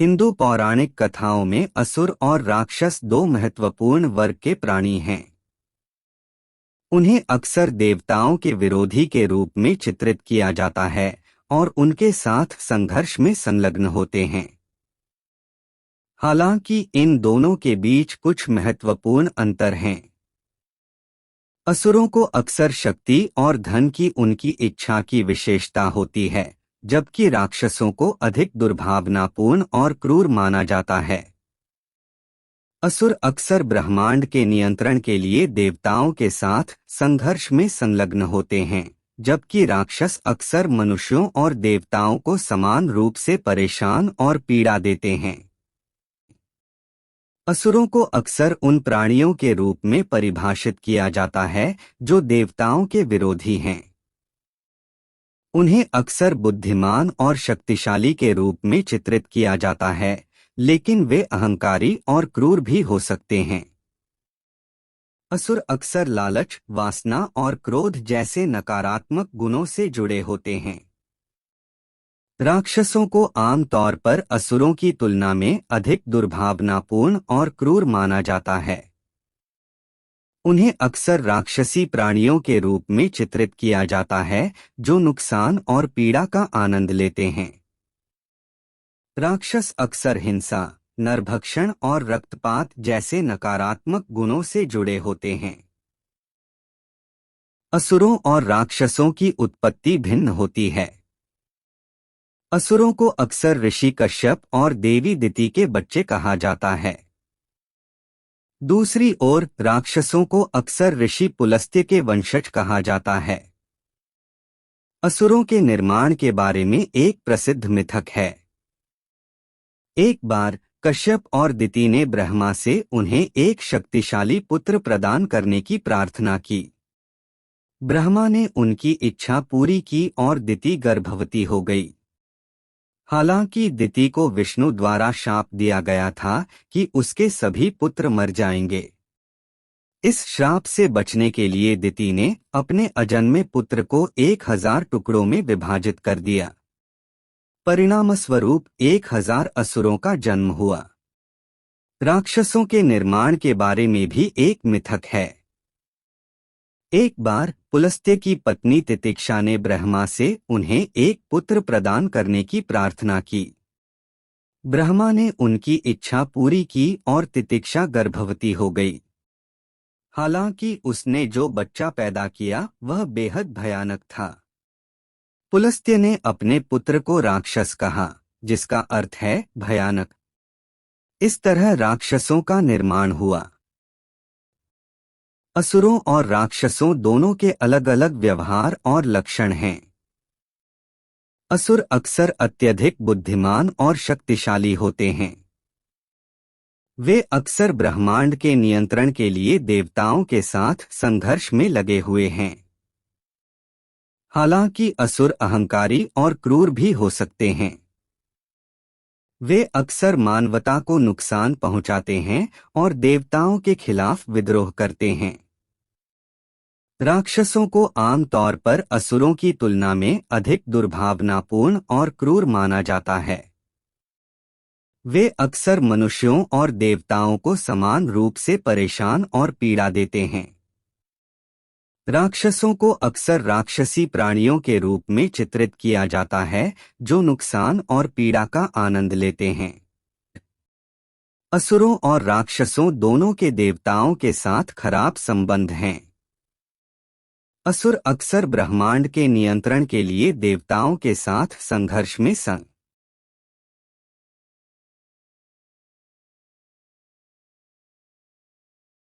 हिंदू पौराणिक कथाओं में असुर और राक्षस दो महत्वपूर्ण वर्ग के प्राणी हैं। उन्हें अक्सर देवताओं के विरोधी के रूप में चित्रित किया जाता है और उनके साथ संघर्ष में संलग्न होते हैं। हालांकि इन दोनों के बीच कुछ महत्वपूर्ण अंतर हैं। असुरों को अक्सर शक्ति और धन की उनकी इच्छा की विशेषता होती है, जबकि राक्षसों को अधिक दुर्भावनापूर्ण और क्रूर माना जाता है। असुर अक्सर ब्रह्मांड के नियंत्रण के लिए देवताओं के साथ संघर्ष में संलग्न होते हैं, जबकि राक्षस अक्सर मनुष्यों और देवताओं को समान रूप से परेशान और पीड़ा देते हैं। असुरों को अक्सर उन प्राणियों के रूप में परिभाषित किया जाता है जो देवताओं के विरोधी हैं। उन्हें अक्सर बुद्धिमान और शक्तिशाली के रूप में चित्रित किया जाता है, लेकिन वे अहंकारी और क्रूर भी हो सकते हैं। असुर अक्सर लालच, वासना और क्रोध जैसे नकारात्मक गुणों से जुड़े होते हैं। राक्षसों को आमतौर पर असुरों की तुलना में अधिक दुर्भावनापूर्ण और क्रूर माना जाता है। उन्हें अक्सर राक्षसी प्राणियों के रूप में चित्रित किया जाता है जो नुकसान और पीड़ा का आनंद लेते हैं। राक्षस अक्सर हिंसा, नरभक्षण और रक्तपात जैसे नकारात्मक गुणों से जुड़े होते हैं। असुरों और राक्षसों की उत्पत्ति भिन्न होती है। असुरों को अक्सर ऋषि कश्यप और देवी दिति के बच्चे कहा जाता है। दूसरी ओर राक्षसों को अक्सर ऋषि पुलस्त्य के वंशज कहा जाता है। असुरों के निर्माण के बारे में एक प्रसिद्ध मिथक है। एक बार कश्यप और दिति ने ब्रह्मा से उन्हें एक शक्तिशाली पुत्र प्रदान करने की प्रार्थना की। ब्रह्मा ने उनकी इच्छा पूरी की और दिति गर्भवती हो गई। हालांकि दिति को विष्णु द्वारा शाप दिया गया था कि उसके सभी पुत्र मर जाएंगे। इस श्राप से बचने के लिए दिति ने अपने अजन्मे पुत्र को 1000 टुकड़ों में विभाजित कर दिया। परिणामस्वरूप 1000 असुरों का जन्म हुआ। राक्षसों के निर्माण के बारे में भी एक मिथक है। एक बार पुलस्त्य की पत्नी तितिक्षा ने ब्रह्मा से उन्हें एक पुत्र प्रदान करने की प्रार्थना की। ब्रह्मा ने उनकी इच्छा पूरी की और तितिक्षा गर्भवती हो गई। हालांकि उसने जो बच्चा पैदा किया वह बेहद भयानक था। पुलस्त्य ने अपने पुत्र को राक्षस कहा, जिसका अर्थ है भयानक। इस तरह राक्षसों का निर्माण हुआ। असुरों और राक्षसों दोनों के अलग अलग व्यवहार और लक्षण हैं। असुर अक्सर अत्यधिक बुद्धिमान और शक्तिशाली होते हैं। वे अक्सर ब्रह्मांड के नियंत्रण के लिए देवताओं के साथ संघर्ष में लगे हुए हैं। हालांकि असुर अहंकारी और क्रूर भी हो सकते हैं। वे अक्सर मानवता को नुकसान पहुंचाते हैं और देवताओं के खिलाफ विद्रोह करते हैं। राक्षसों को आमतौर पर असुरों की तुलना में अधिक दुर्भावनापूर्ण और क्रूर माना जाता है। वे अक्सर मनुष्यों और देवताओं को समान रूप से परेशान और पीड़ा देते हैं। राक्षसों को अक्सर राक्षसी प्राणियों के रूप में चित्रित किया जाता है जो नुकसान और पीड़ा का आनंद लेते हैं। असुरों और राक्षसों दोनों के देवताओं के साथ खराब संबंध हैं। असुर अक्सर ब्रह्मांड के नियंत्रण के लिए देवताओं के साथ संघर्ष में